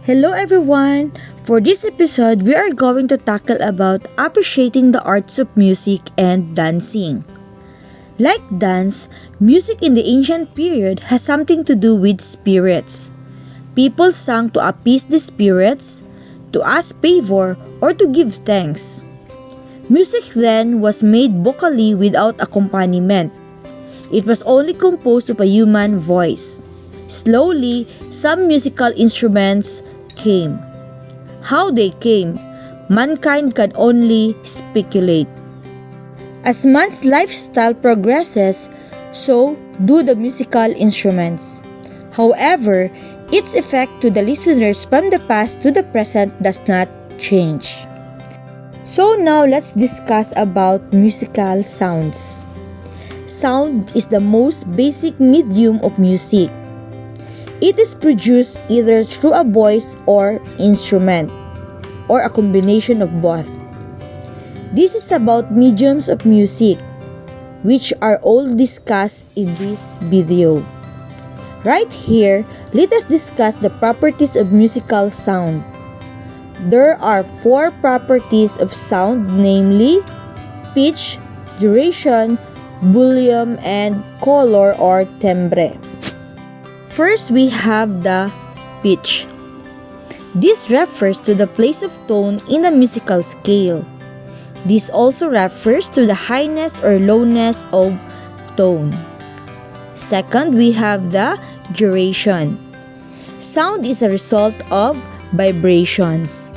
Hello everyone! For this episode, we are going to tackle about appreciating the arts of music and dancing. Like dance, music in the ancient period has something to do with spirits. People sang to appease the spirits, to ask favor, or to give thanks. Music then was made vocally without accompaniment. It was only composed of a human voice. Slowly, some musical instruments came. How they came, mankind can only speculate. As man's lifestyle progresses, so do the musical instruments. However, its effect to the listeners from the past to the present does not change. So now let's discuss about musical sounds. Sound is the most basic medium of music. It is produced either through a voice or instrument, or a combination of both. This is about mediums of music, which are all discussed in this video. Right here, let us discuss the properties of musical sound. There are 4 properties of sound, namely pitch, duration, volume, and color or timbre. First, we have the pitch. This refers to the place of tone in a musical scale. This also refers to the highness or lowness of tone. Second, we have the duration. Sound is a result of vibrations.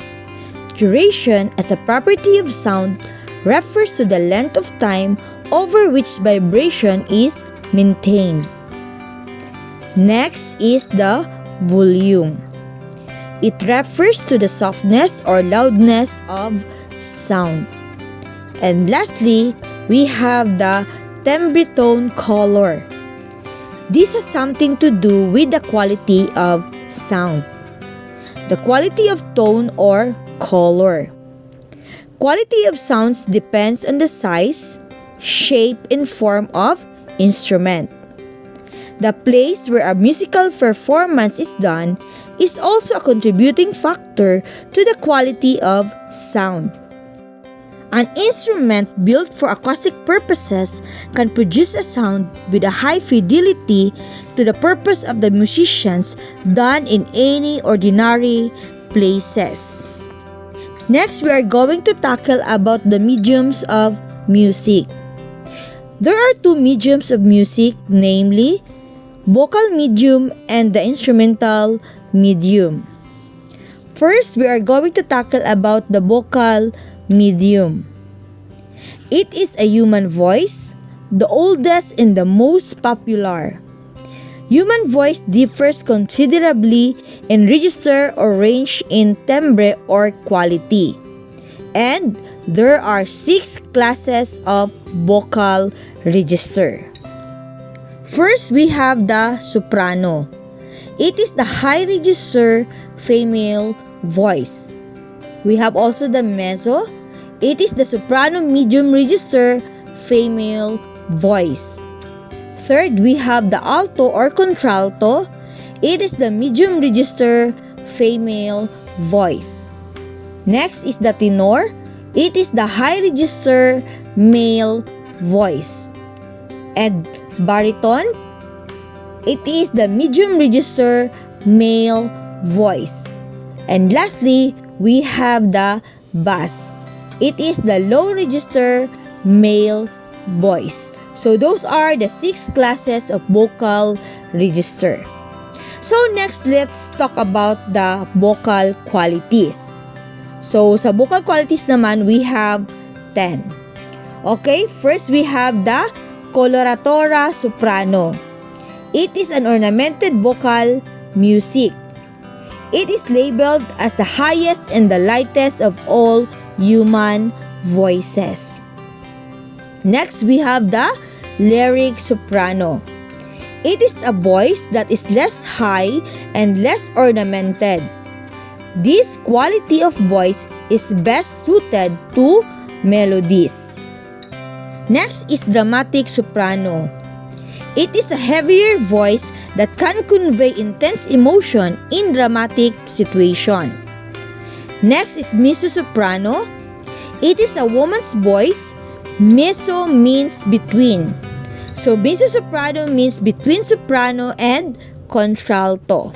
Duration as a property of sound refers to the length of time over which vibration is maintained. Next is the volume. It refers to the softness or loudness of sound. And lastly, we have the timbre tone color. This has something to do with the quality of sound. The quality of tone or color. Quality of sounds depends on the size, shape, and form of instrument. The place where a musical performance is done is also a contributing factor to the quality of sound. An instrument built for acoustic purposes can produce a sound with a high fidelity to the purpose of the musicians than in any ordinary places. Next, we are going to tackle about the mediums of music. There are 2 mediums of music, namely vocal medium and the instrumental medium. First, we are going to tackle about the vocal medium. It is a human voice, the oldest and the most popular. Human voice differs considerably in register or range in timbre or quality. And there are 6 classes of vocal register. First, we have the soprano. It is the high register female voice. We have also the mezzo. It is the soprano medium register female voice. Third, we have the alto or contralto. It is the medium register female voice. Next is the tenor. It is the high register male voice. And baritone, it is the medium register male voice. And lastly, we have the bass. It is the low register male voice. So those are the 6 classes of vocal register. So next, let's talk about the vocal qualities. So sa vocal qualities naman, we have 10. Okay, first we have the coloratura soprano. It is an ornamented vocal music. It is labeled as the highest and the lightest of all human voices. Next, we have the lyric soprano. It is a voice that is less high and less ornamented. This quality of voice is best suited to melodies. Next is dramatic soprano. It is a heavier voice that can convey intense emotion in dramatic situation. Next is mezzo-soprano. It is a woman's voice. Mezzo means between. So mezzo-soprano means between soprano and contralto.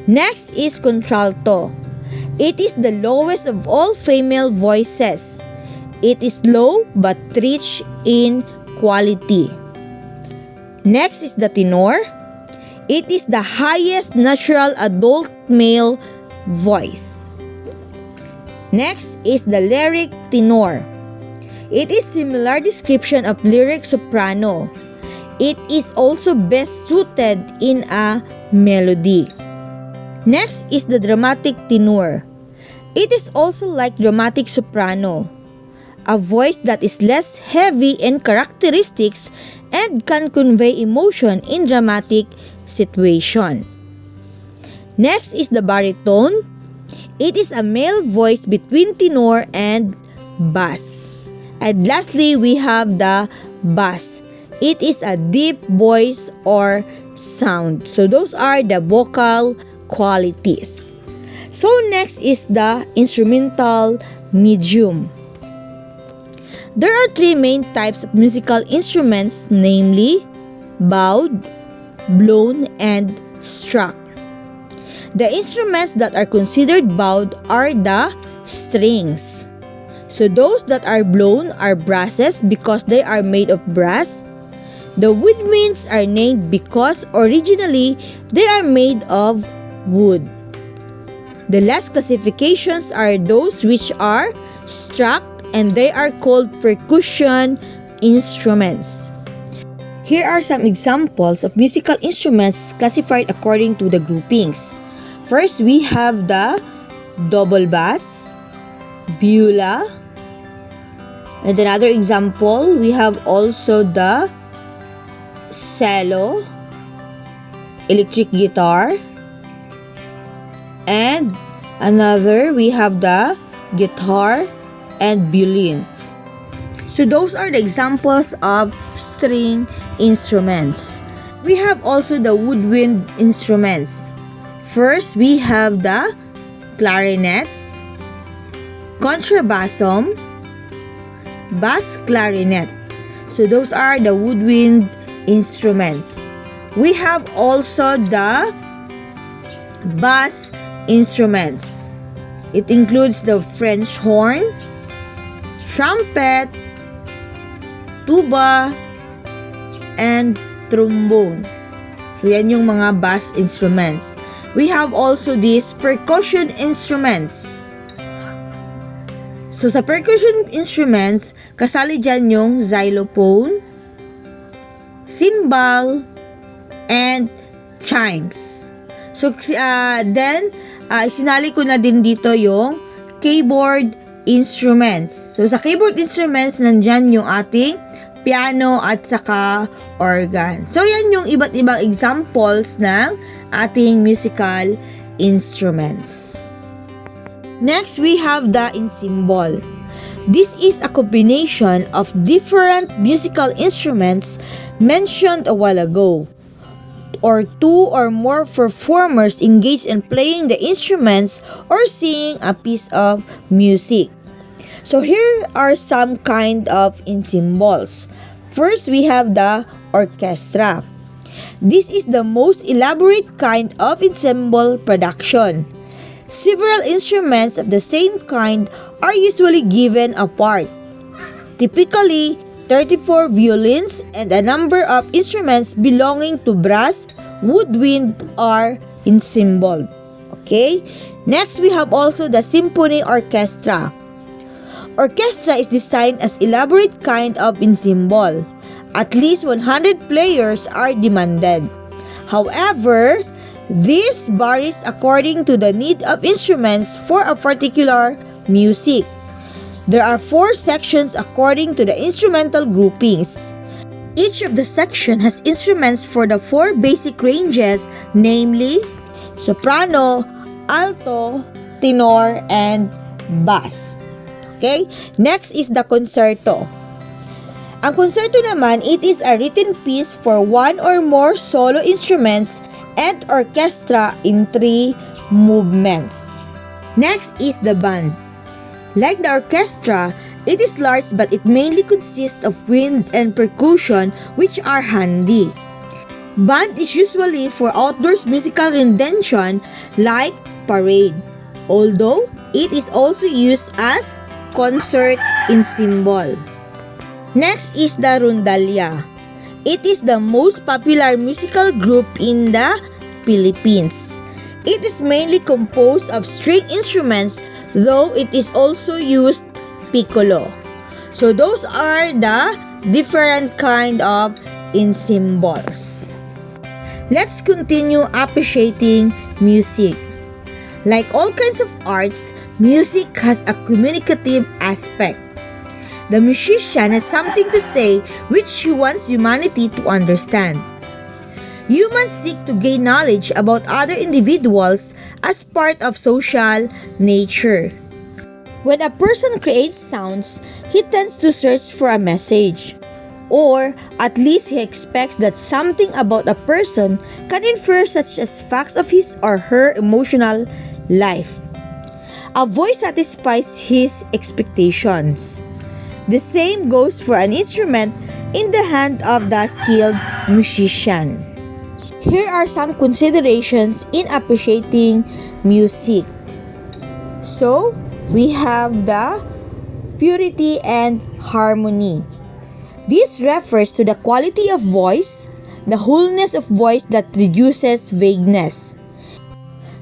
Next is contralto. It is the lowest of all female voices. It is low but rich in quality. Next is the tenor. It is the highest natural adult male voice. Next is the lyric tenor. It is similar description of lyric soprano. It is also best suited in a melody. Next is the dramatic tenor. It is also like dramatic soprano, a voice that is less heavy in characteristics and can convey emotion in dramatic situation. Next is the baritone. It is a male voice between tenor and bass. And lastly, we have the bass. It is a deep voice or sound. So those are the vocal qualities. So next is the instrumental medium. There are three main types of musical instruments, namely bowed, blown, and struck. The instruments that are considered bowed are the strings. So those that are blown are brasses because they are made of brass. The woodwinds are named because originally they are made of wood. The last classifications are those which are struck, and they are called percussion instruments. Here are some examples of musical instruments classified according to the groupings. First, we have the double bass, viola, and another example, we have also the cello, electric guitar, and another we have the guitar and violin. So those are the examples of string instruments. We have also the woodwind instruments. First, we have the clarinet, contrabassum, bass clarinet. So those are the woodwind instruments. We have also the bass instruments. It includes the French horn, trumpet, tuba, and trombone. So yan yung mga bass instruments. We have also these percussion instruments. So sa percussion instruments, kasali dyan yung xylophone, cymbal, and chimes. So then, isinali ko na din dito yung keyboard instruments. So sa keyboard instruments, nandyan yung ating piano at saka organ. So yan yung iba't ibang examples ng ating musical instruments. Next, we have the ensemble. This is a combination of different musical instruments mentioned a while ago, or two or more performers engaged in playing the instruments or singing a piece of music. So here are some kind of ensembles. First, we have the orchestra. This is the most elaborate kind of ensemble production. Several instruments of the same kind are usually given a part. Typically, 34 violins and a number of instruments belonging to brass, woodwind are ensembled. Okay? Next, we have also the symphony orchestra. Orchestra is designed as elaborate kind of ensemble. At least 100 players are demanded. However, this varies according to the need of instruments for a particular music. There are 4 sections according to the instrumental groupings. Each of the section has instruments for the 4 basic ranges, namely soprano, alto, tenor, and bass. Okay? Next is the concerto. Ang konserto naman, it is a written piece for one or more solo instruments and orchestra in 3 movements. Next is the band. Like the orchestra, it is large but it mainly consists of wind and percussion which are handy. Band is usually for outdoors musical rendition like parade, although it is also used as concert ensemble. Next is the rondalya. It is the most popular musical group in the Philippines. It is mainly composed of string instruments, though it is also used piccolo. So those are the different kind of ensembles. Let's continue appreciating music. Like all kinds of arts, music has a communicative aspect. The musician has something to say which he wants humanity to understand. Humans seek to gain knowledge about other individuals as part of social nature. When a person creates sounds, he tends to search for a message. Or at least he expects that something about a person can infer such as facts of his or her emotional life. A voice satisfies his expectations. The same goes for an instrument in the hand of the skilled musician. Here are some considerations in appreciating music. So, we have the purity and harmony. This refers to the quality of voice, the wholeness of voice that reduces vagueness.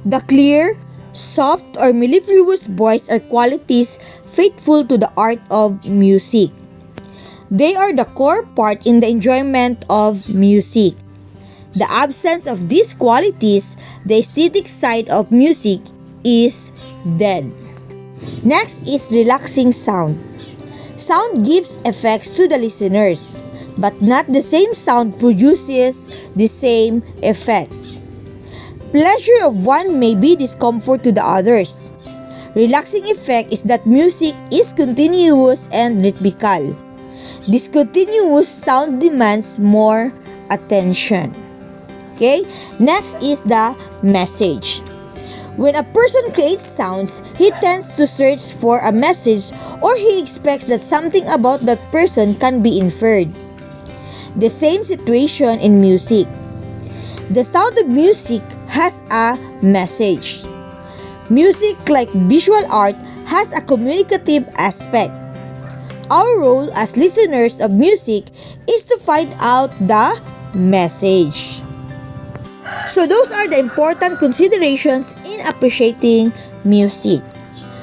The clear, soft or mellifluous voice are qualities faithful to the art of music. They are the core part in the enjoyment of music. The absence of these qualities, the aesthetic side of music, is dead. Next is relaxing sound. Sound gives effects to the listeners, but not the same sound produces the same effect. Pleasure of one may be discomfort to the others. Relaxing effect is that music is continuous and rhythmical. Discontinuous sound demands more attention. Okay? Next is the message. When a person creates sounds, he tends to search for a message or he expects that something about that person can be inferred. The same situation in music. The sound of music has a message. Music, like visual art, has a communicative aspect. Our role as listeners of music is to find out the message. So those are the important considerations in appreciating music.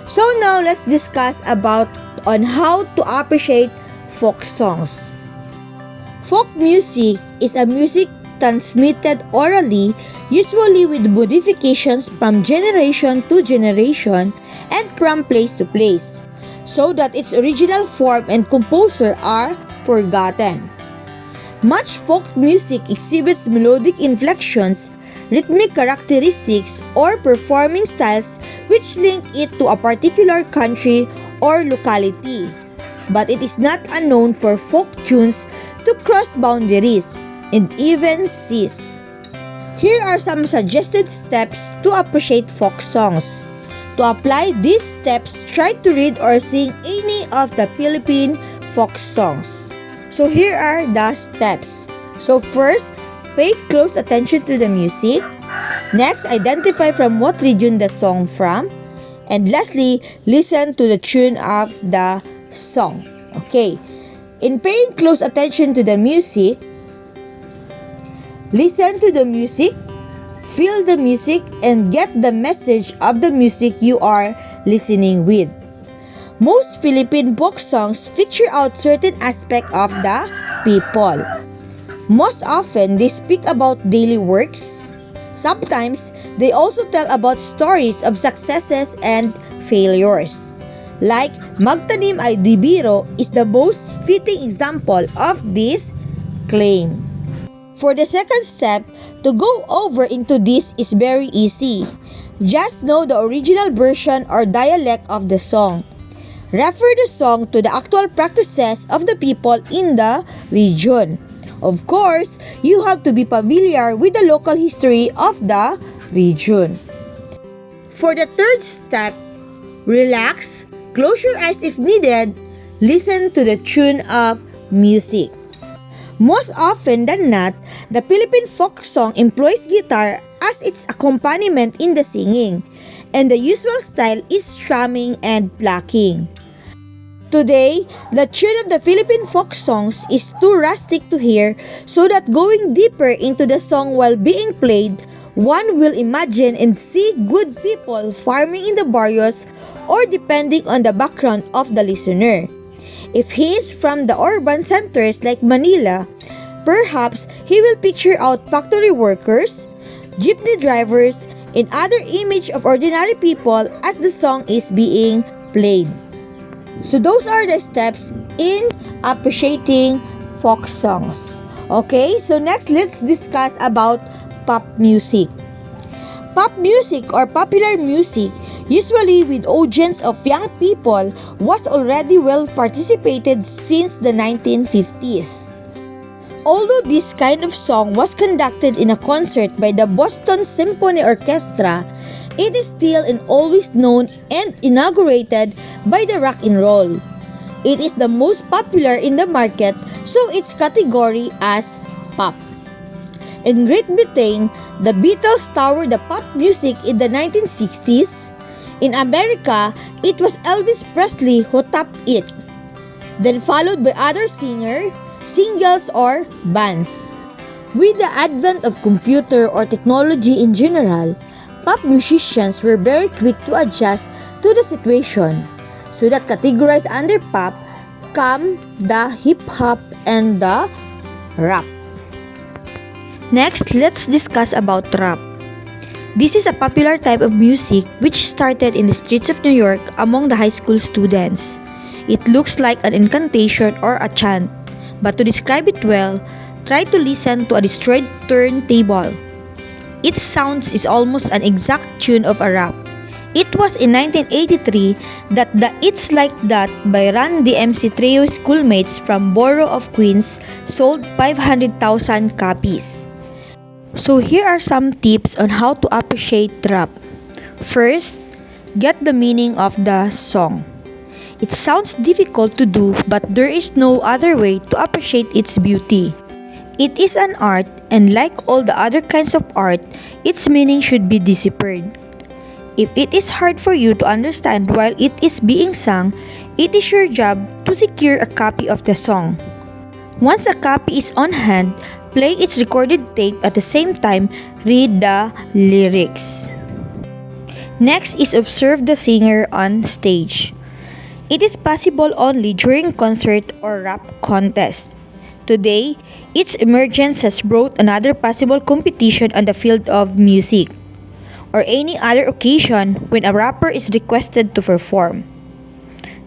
So now let's discuss about on how to appreciate folk songs. Folk music is a music transmitted orally, usually with modifications from generation to generation and from place to place, so that its original form and composer are forgotten. Much folk music exhibits melodic inflections, rhythmic characteristics, or performing styles which link it to a particular country or locality. But it is not unknown for folk tunes to cross boundaries and even seas. Here are some suggested steps to appreciate folk songs. To apply these steps, try to read or sing any of the Philippine folk songs. So here are the steps. So first, pay close attention to the music. Next, identify from what region the song from. And lastly, listen to the tune of the song. Okay. In paying close attention to the music, listen to the music, feel the music, and get the message of the music you are listening with. Most Philippine folk songs feature out certain aspect of the people. Most often, they speak about daily works. Sometimes, they also tell about stories of successes and failures. Like, Magtanim ay di biro is the most fitting example of this claim. For the second step, to go over into this is very easy. Just know the original version or dialect of the song. refer the song to the actual practices of the people in the region. Of course, you have to be familiar with the local history of the region. For the third step, relax, close your eyes if needed, listen to the tune of music. Most often than not, the Philippine folk song employs guitar as its accompaniment in the singing, and the usual style is strumming and plucking. Today, the tune of the Philippine folk songs is too rustic to hear, so that going deeper into the song while being played, one will imagine and see good people farming in the barrios or depending on the background of the listener. If he is from the urban centers like Manila, perhaps he will picture out factory workers, jeepney drivers, and other image of ordinary people as the song is being played. So those are the steps in appreciating folk songs. Okay, so next let's discuss about pop music. Pop music or popular music, usually with audience of young people, was already well participated since the 1950s. Although this kind of song was conducted in a concert by the Boston Symphony Orchestra, it is still and always known and inaugurated by the rock and roll. It is the most popular in the market, so its category as pop. In Great Britain, the Beatles toured the pop music in the 1960s. In America, it was Elvis Presley who topped it, then followed by other singles or bands. With the advent of computer or technology in general, pop musicians were very quick to adjust to the situation, so that categorized under pop come the hip-hop and the rap. Next, let's discuss about rap. This is a popular type of music which started in the streets of New York among the high school students. It looks like an incantation or a chant, but to describe it well, try to listen to a destroyed turntable. Its sounds is almost an exact tune of a rap. It was in 1983 that the It's Like That by Run DMC Trio schoolmates from Borough of Queens sold 500,000 copies. So here are some tips on how to appreciate rap. First, get the meaning of the song. It sounds difficult to do, but there is no other way to appreciate its beauty. It is an art, and like all the other kinds of art, its meaning should be deciphered. If it is hard for you to understand while it is being sung, it is your job to secure a copy of the song. Once a copy is on hand, play its recorded tape at the same time, read the lyrics. Next is observe the singer on stage. It is possible only during concert or rap contest. Today, its emergence has brought another possible competition on the field of music, or any other occasion when a rapper is requested to perform.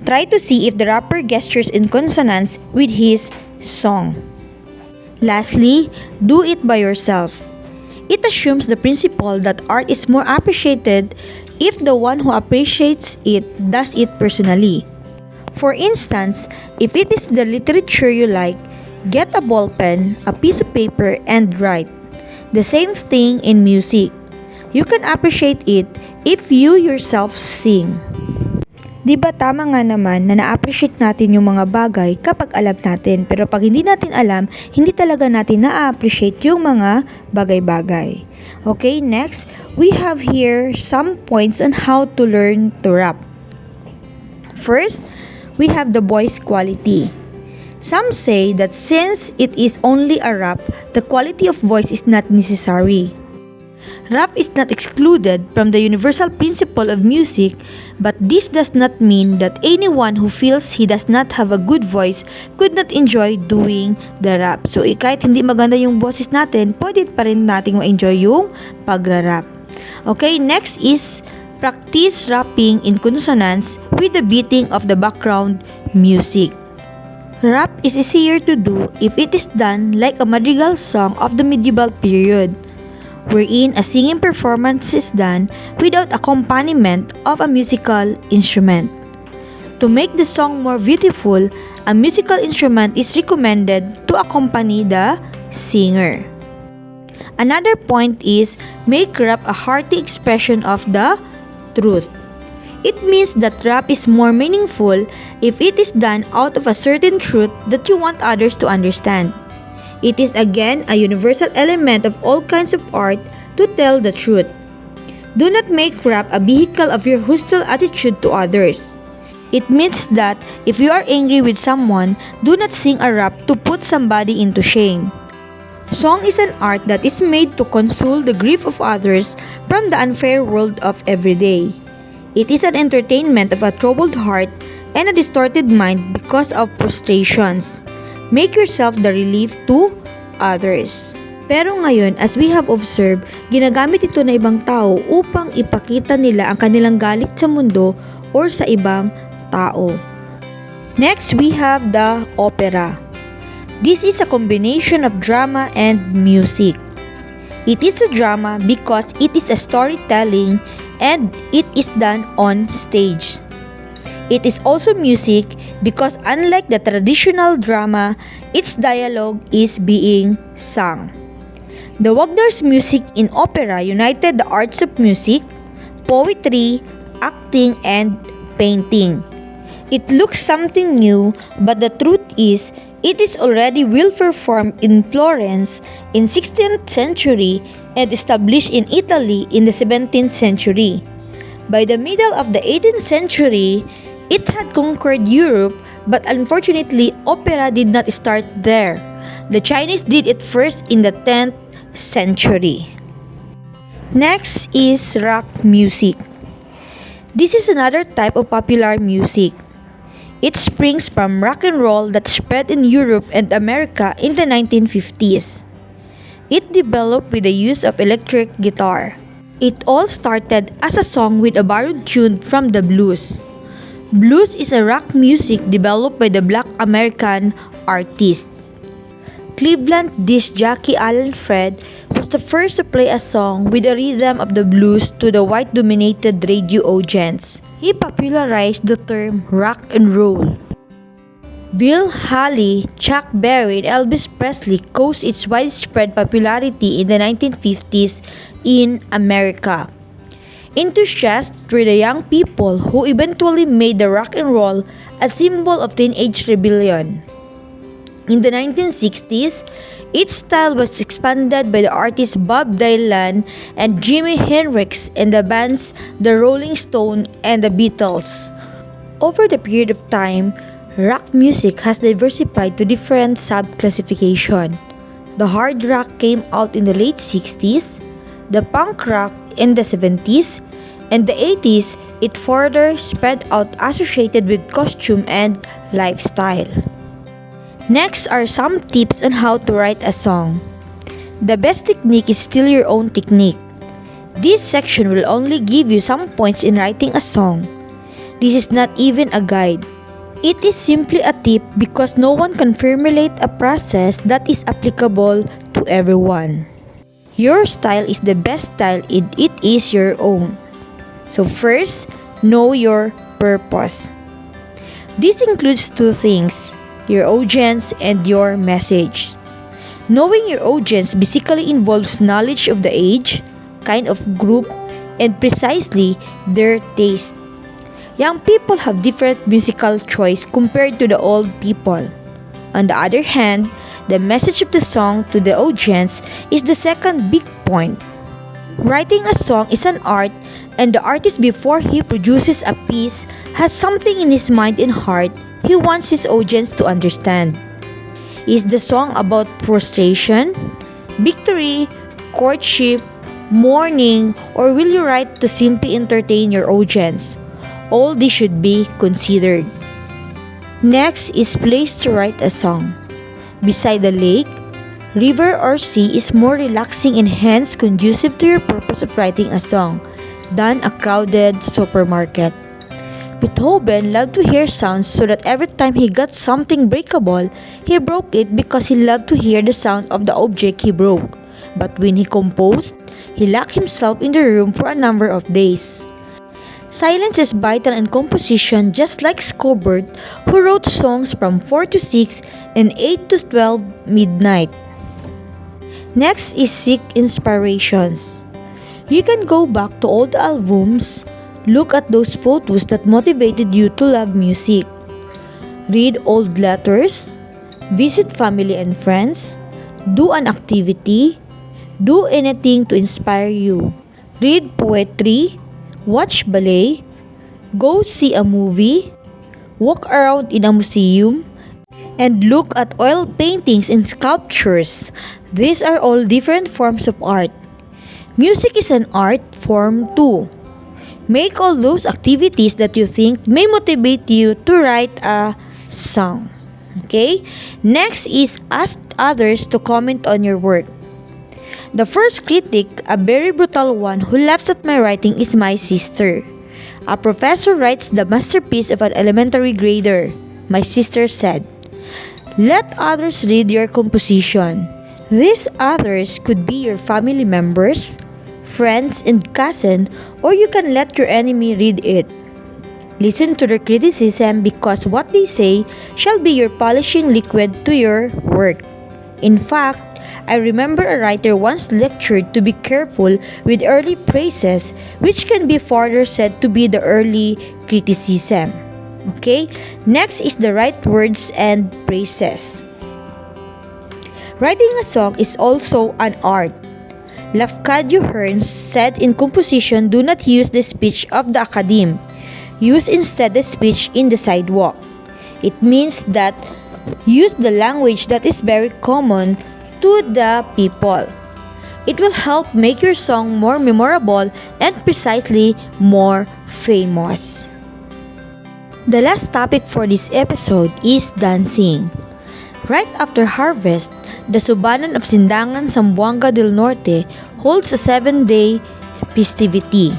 Try to see if the rapper gestures in consonance with his song. Lastly, do it by yourself. It assumes the principle that art is more appreciated if the one who appreciates it does it personally. For instance, if it is the literature you like, get a ball pen, a piece of paper, and write. The same thing in music. You can appreciate it if you yourself sing. Diba tama nga naman na na-appreciate natin yung mga bagay kapag alam natin, pero pag hindi natin alam, hindi talaga natin na-appreciate yung mga bagay-bagay. Okay, next, we have here some points on how to learn to rap. First, we have the voice quality. Some say that since it is only a rap, the quality of voice is not necessary. Rap is not excluded from the universal principle of music, but this does not mean that anyone who feels he does not have a good voice could not enjoy doing the rap. So kahit hindi maganda yung boses natin, pwede pa rin nating ma-enjoy yung pagra-rap. Okay, next is practice rapping in consonance with the beating of the background music. Rap is easier to do if it is done like a madrigal song of the medieval period, wherein a singing performance is done without accompaniment of a musical instrument. To make the song more beautiful, a musical instrument is recommended to accompany the singer. Another point is make rap a hearty expression of the truth. It means that rap is more meaningful if it is done out of a certain truth that you want others to understand. It is again a universal element of all kinds of art to tell the truth. Do not make rap a vehicle of your hostile attitude to others. It means that if you are angry with someone, do not sing a rap to put somebody into shame. Song is an art that is made to console the grief of others from the unfair world of everyday. It is an entertainment of a troubled heart and a distorted mind because of frustrations. Make yourself the relief to others. Pero ngayon, as we have observed, ginagamit ito na ibang tao upang ipakita nila ang kanilang galit sa mundo or sa ibang tao. Next, we have the opera. This is a combination of drama and music. It is a drama because it is a storytelling and it is done on stage. It is also music because unlike the traditional drama, its dialogue is being sung. The Wagner's music in opera united the arts of music, poetry, acting, and painting. It looks something new, but the truth is, it is already well performed in Florence in 16th century and established in Italy in the 17th century. By the middle of the 18th century, it had conquered Europe, but unfortunately, opera did not start there. The Chinese did it first in the 10th century. Next is rock music. This is another type of popular music. It springs from rock and roll that spread in Europe and America in the 1950s. It developed with the use of electric guitar. It all started as a song with a borrowed tune from the blues. Blues is a rock music developed by the Black American artist. Cleveland disc jockey Alan Fred was the first to play a song with the rhythm of the blues to the white-dominated radio audience. He popularized the term rock and roll. Bill Haley, Chuck Berry, and Elvis Presley caused its widespread popularity in the 1950s in America. Enthusiasts were the young people who eventually made the rock and roll a symbol of teenage rebellion. In the 1960s, its style was expanded by the artists Bob Dylan and Jimi Hendrix and the bands The Rolling Stones and the Beatles. Over the period of time, rock music has diversified to different sub-classifications. The hard rock came out in the late 60s, the punk rock in the 70s, and the 80s it further spread out associated with costume and lifestyle. Next are some tips on how to write a song. The best technique is still your own technique. This section will only give you some points in writing a song. This is not even a guide. It is simply a tip because no one can formulate a process that is applicable to everyone. Your style is the best style and it is your own. So first, know your purpose. This includes two things: your audience and your message. Knowing your audience basically involves knowledge of the age, kind of group, and precisely their taste. Young people have different musical choice compared to the old people. On the other hand, the message of the song to the audience is the second big point. Writing a song is an art, and the artist before he produces a piece has something in his mind and heart he wants his audience to understand. Is the song about frustration, victory, courtship, mourning, or will you write to simply entertain your audience? All this should be considered. Next is place to write a song. Beside the lake, river, or sea is more relaxing and hence conducive to your purpose of writing a song than a crowded supermarket. Beethoven loved to hear sounds so that every time he got something breakable, he broke it because he loved to hear the sound of the object he broke. But when he composed, he locked himself in the room for a number of days. Silence is vital in composition, just like Schubert, who wrote songs from 4 to 6 and 8 to 12 midnight. Next is seek inspirations. You can go back to old albums, look at those photos that motivated you to love music, read old letters, visit family and friends, do an activity, do anything to inspire you, read poetry, watch ballet, go see a movie, walk around in a museum, and look at oil paintings and sculptures. These are all different forms of art. Music is an art form too. Make all those activities that you think may motivate you to write a song. Okay? Next is ask others to comment on your work. The first critic, a very brutal one who laughs at my writing, is my sister. A professor writes the masterpiece of an elementary grader. My sister said, "Let others read your composition." These others could be your family members, friends, and cousin, or you can let your enemy read it. Listen to their criticism because what they say shall be your polishing liquid to your work. In fact, I remember a writer once lectured to be careful with early praises, which can be further said to be the early criticism. Okay? Next is the right words and praises. Writing a song is also an art. Lafcadio Hearns said in composition, do not use the speech of the academe. Use instead the speech in the sidewalk. It means that use the language that is very common to the people. It will help make your song more memorable and precisely more famous. The last topic for this episode is dancing. Right after harvest, the Subanon of Sindangan, Zamboanga del Norte holds a 7-day festivity,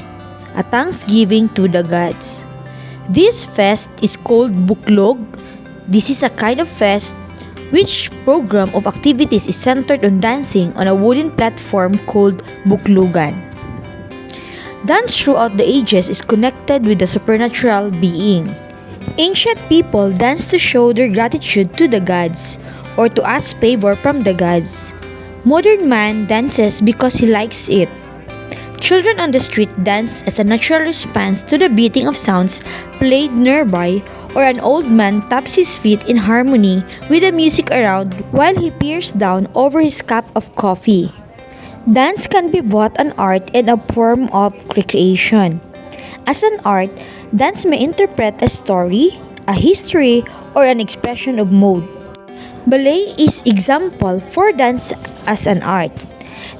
a thanksgiving to the gods. This fest is called Buklog. This is a kind of fest which program of activities is centered on dancing on a wooden platform called Buklugan. Dance throughout the ages is connected with the supernatural being. Ancient people dance to show their gratitude to the gods or to ask favor from the gods. Modern man dances because he likes it. Children on the street dance as a natural response to the beating of sounds played nearby, or an old man taps his feet in harmony with the music around while he peers down over his cup of coffee. Dance can be both an art and a form of recreation. As an art, dance may interpret a story, a history, or an expression of mood. Ballet is example for dance as an art.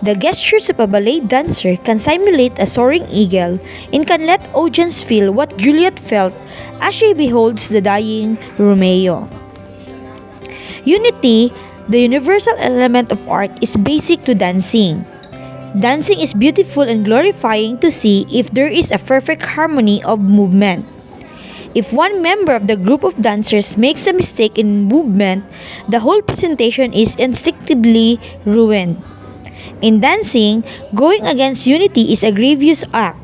The gestures of a ballet dancer can simulate a soaring eagle and can let audience feel what Juliet felt as she beholds the dying Romeo. Unity, the universal element of art, is basic to dancing. Dancing is beautiful and glorifying to see if there is a perfect harmony of movement. If one member of the group of dancers makes a mistake in movement, the whole presentation is instinctively ruined. In dancing, going against unity is a grievous act.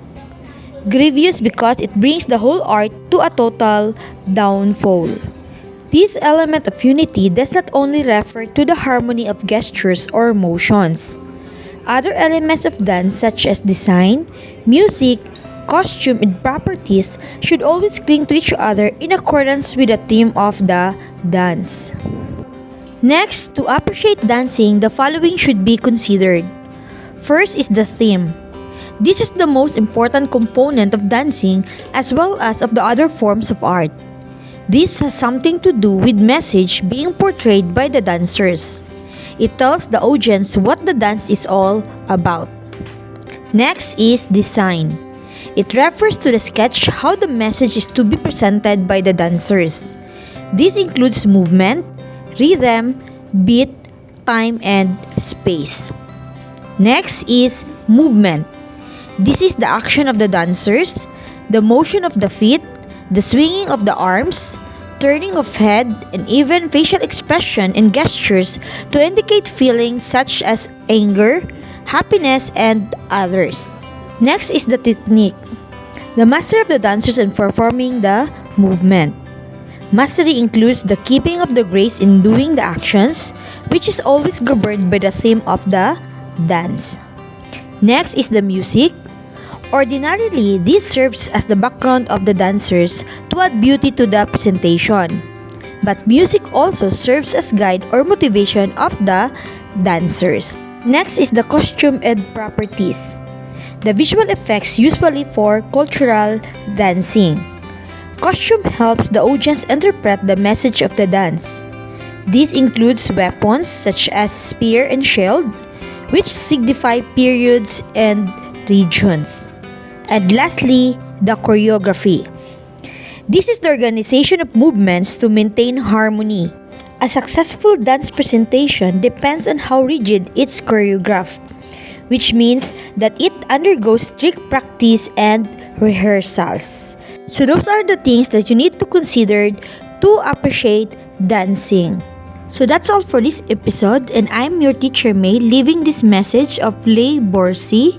Grievous because it brings the whole art to a total downfall. This element of unity does not only refer to the harmony of gestures or motions. Other elements of dance such as design, music, costume, and properties should always cling to each other in accordance with the theme of the dance. Next, to appreciate dancing, the following should be considered. First is the theme. This is the most important component of dancing as well as of the other forms of art. This has something to do with message being portrayed by the dancers. It tells the audience what the dance is all about. Next is design. It refers to the sketch how the message is to be presented by the dancers. This includes movement, rhythm, beat, time, and space. Next is movement. This is the action of the dancers, the motion of the feet, the swinging of the arms, turning of head, and even facial expression and gestures to indicate feelings such as anger, happiness, and others. Next is the technique. The mastery of the dancers in performing the movement. Mastery includes the keeping of the grace in doing the actions, which is always governed by the theme of the dance. Next is the music. Ordinarily, this serves as the background of the dancers to add beauty to the presentation. But music also serves as guide or motivation of the dancers. Next is the costume and properties. The visual effects usually for cultural dancing. Costume helps the audience interpret the message of the dance. This includes weapons such as spear and shield, which signify periods and regions. And lastly, the choreography. This is the organization of movements to maintain harmony. A successful dance presentation depends on how rigid it's choreographed, which means that it undergoes strict practice and rehearsals. So those are the things that you need to consider to appreciate dancing. So that's all for this episode, and I'm your teacher May, leaving this message of Play Borsi.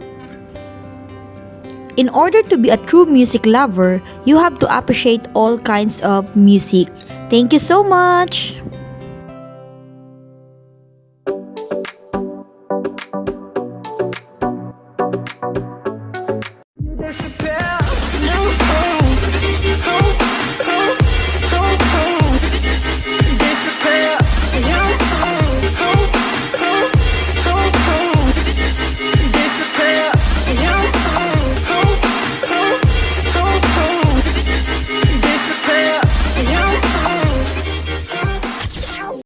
In order to be a true music lover, you have to appreciate all kinds of music. Thank you so much!